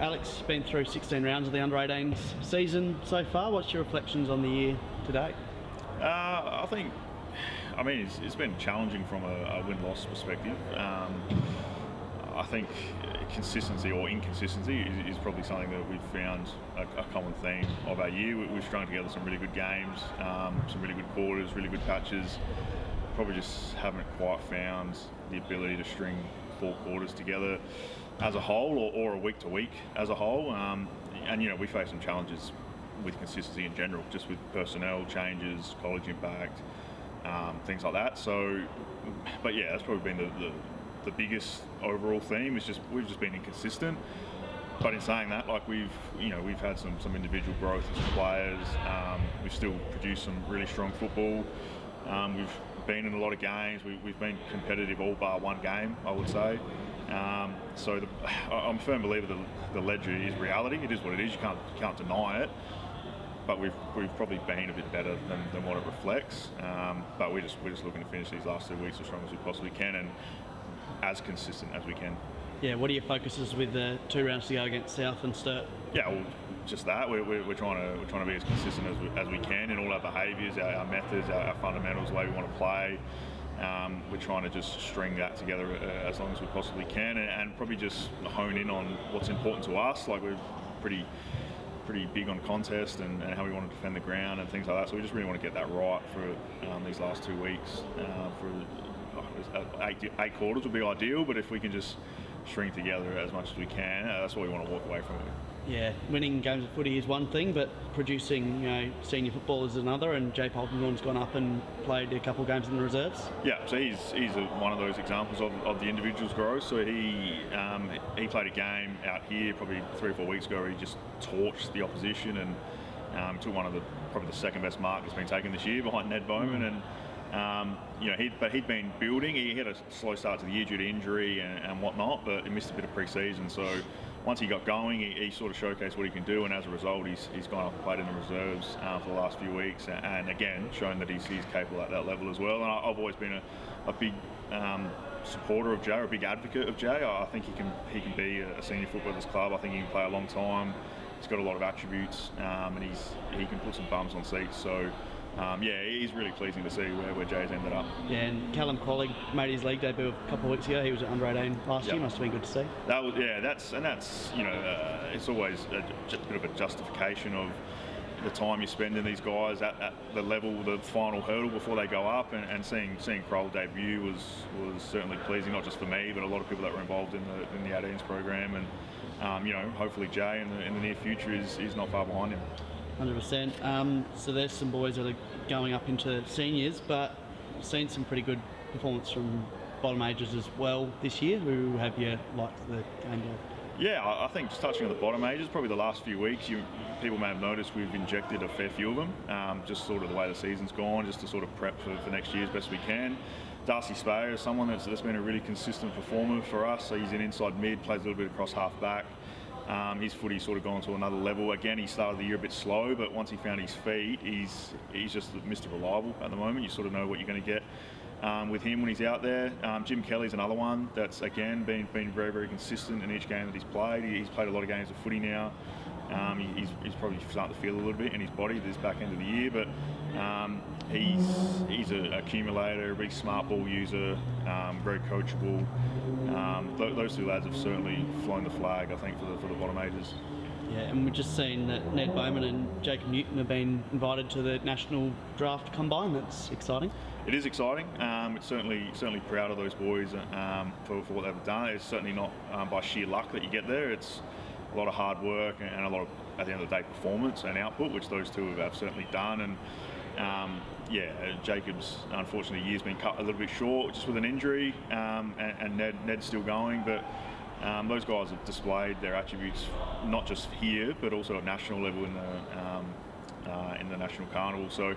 Alex, you've been through 16 rounds of the under-18s season so far. What's your reflections on the year to date? I think, it's been challenging from a win-loss perspective. I think consistency or inconsistency is probably something that we've found a common theme of our year. We've strung together some really good games, some really good quarters, really good patches. Probably just haven't quite found the ability to string 4 quarters together as a whole, or a week to week as a whole. And we face some challenges with consistency in general, just with personnel changes, college impact, things like that. So, but yeah, that's probably been the biggest overall theme. Is we've just been inconsistent. But in saying that, we've had some individual growth as players. We've still produced some really strong football. We've been in a lot of games. We've been competitive all bar one game, I would say. So I'm a firm believer that the ledger is reality. It is what it is. You can't deny it. But we've probably been a bit better than what it reflects. But we're just looking to finish these last 2 weeks as strong as we possibly can and as consistent as we can. Yeah, what are your focuses with the 2 rounds to go against South and Sturt? Yeah, well, just that. We're trying to be as consistent as we can in all our behaviours, our methods, our fundamentals, the way we want to play. We're trying to just string that together as long as we possibly can, and probably just hone in on what's important to us. We're pretty big on contest and how we want to defend the ground and things like that. So we just really want to get that right for these last 2 weeks. For 8 quarters would be ideal, but if we can just string together as much as we can, that's what we want to walk away from it. Yeah, winning games of footy is one thing, but producing senior football is another. And Jay Polkinghorne's gone up and played a couple of games in the reserves. Yeah, so he's one of those examples of the individual's growth. So he played a game out here probably 3 or 4 weeks ago where he just torched the opposition and took one of probably the second best mark that's been taken this year behind Ned Bowman. And he'd been building. He had a slow start to the year due to injury and whatnot, but he missed a bit of pre-season. So once he got going, he sort of showcased what he can do, and as a result, he's gone up and played in the reserves for the last few weeks, and again shown that he's capable at that level as well. And I've always been a big supporter of Jay, or a big advocate of Jay. I think he can be a senior footballer at this club. I think he can play a long time. He's got a lot of attributes, and he can put some bums on seats. So. He's really pleasing to see where Jay's ended up. Yeah, and Callum Collig made his league debut a couple of weeks ago. He was at under 18 last year. Must have been good to see. That's it's always a bit of a justification of the time you spend in these guys at the level, the final hurdle before they go up, and seeing Kroll debut was certainly pleasing, not just for me, but a lot of people that were involved in the 18s program, and hopefully Jay in the near future is not far behind him. 100%. So there's some boys that are going up into seniors, but I've seen some pretty good performance from bottom ages as well this year. Who have you liked the game of? Yeah, I think just touching on the bottom ages, probably the last few weeks, people may have noticed we've injected a fair few of them, just sort of the way the season's gone, just to sort of prep for next year as best we can. Darcy Speyer is someone that's been a really consistent performer for us. So he's an inside mid, plays a little bit across half back. His footy's sort of gone to another level. Again, he started the year a bit slow, but once he found his feet, he's just Mr. Reliable at the moment. You sort of know what you're going to get with him when he's out there. Jim Kelly's another one that's, again, been very, very consistent in each game that he's played. He's played a lot of games of footy now. He's probably starting to feel a little bit in his body this back end of the year, but he's an accumulator, a big smart ball user, very coachable. Those 2 lads have certainly flown the flag, I think, for the bottom ages. Yeah, and we've just seen that Ned Bowman and Jacob Newton have been invited to the National Draft Combine. That's exciting. It is exciting. It's certainly proud of those boys for what they've done. It's certainly not by sheer luck that you get there. It's a lot of hard work and a lot of, at the end of the day, performance and output, which those 2 have certainly done. And Jacob's, unfortunately, year's been cut a little bit short just with an injury, and Ned's still going, but those guys have displayed their attributes not just here but also at national level in the national carnival. So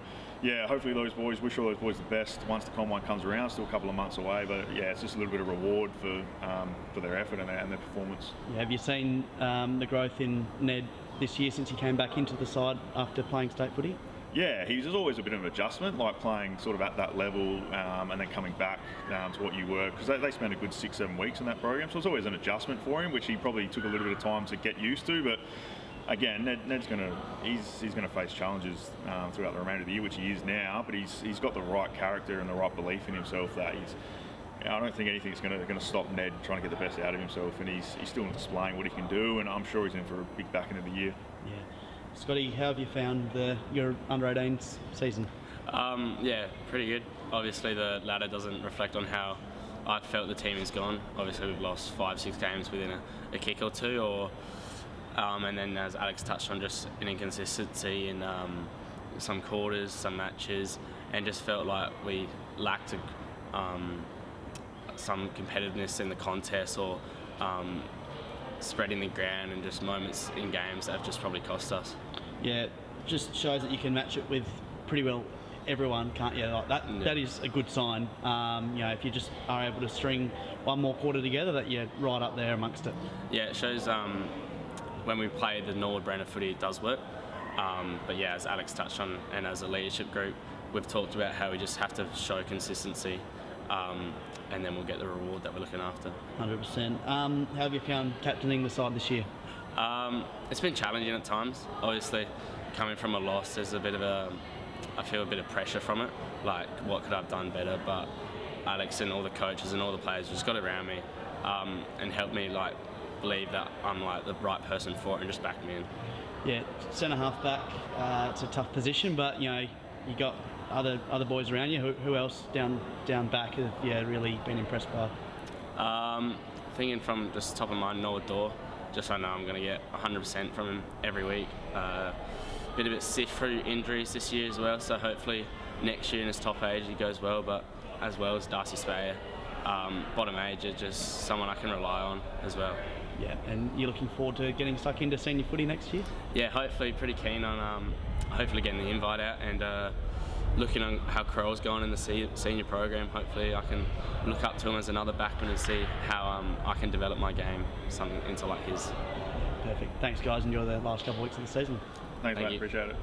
hopefully wish all those boys the best once the combine comes around. Still a couple of months away, but it's just a little bit of reward for their effort and their performance. Have you seen the growth in Ned this year since he came back into the side after playing state footy? Yeah, he's always a bit of an adjustment, like playing sort of at that level and then coming back to what you were, because they spent a good 6-7 weeks in that program, so it's always an adjustment for him, which he probably took a little bit of time to get used to. But again, Ned's he's gonna face challenges throughout the remainder of the year, which he is now. But he's got the right character and the right belief in himself that I don't think anything's going to stop Ned trying to get the best out of himself, and he's still displaying what he can do, and I'm sure he's in for a big back end of the year. Yeah. Scotty, how have you found your under-18s season? Yeah, pretty good. Obviously the ladder doesn't reflect on how I felt the team has gone. Obviously we've lost 5-6 games within a kick or two, and then as Alex touched on, just an inconsistency in some quarters, some matches, and just felt like we lacked some competitiveness in the contest, or spreading the ground, and just moments in games that have just probably cost us. Yeah, it just shows that you can match it with pretty well everyone, can't you? Like that, Yeah. That is a good sign. If you just are able to string one more quarter together, that you're right up there amongst it. Yeah, it shows when we play the Newell brand of footy, it does work. But yeah, as Alex touched on, and as a leadership group, we've talked about how we just have to show consistency, and then we'll get the reward that we're looking after. 100%. How have you found captaining the side this year? It's been challenging at times. Obviously, coming from a loss, there's I feel a bit of pressure from it. Like, what could I have done better? But Alex and all the coaches and all the players just got around me and helped me believe that I'm the right person for it, and just backed me in. Yeah, centre half back. It's a tough position, but you got other boys around you. Who else down back have you really been impressed by? Thinking from just top of mind, Noah Dorr. Just I know I'm going to get 100% from him every week. Bit of it sift through injuries this year as well, so hopefully next year in his top age he goes well. But as well as Darcy Speyer, bottom age, just someone I can rely on as well. Yeah, and you're looking forward to getting stuck into senior footy next year? Yeah, hopefully pretty keen on hopefully getting the invite out, and looking on how Crowell's going in the senior program. Hopefully I can look up to him as another backman and see how I can develop my game something into his. Perfect. Thanks guys, enjoy the last couple of weeks of the season. Thanks, Thank mate. you. Appreciate it.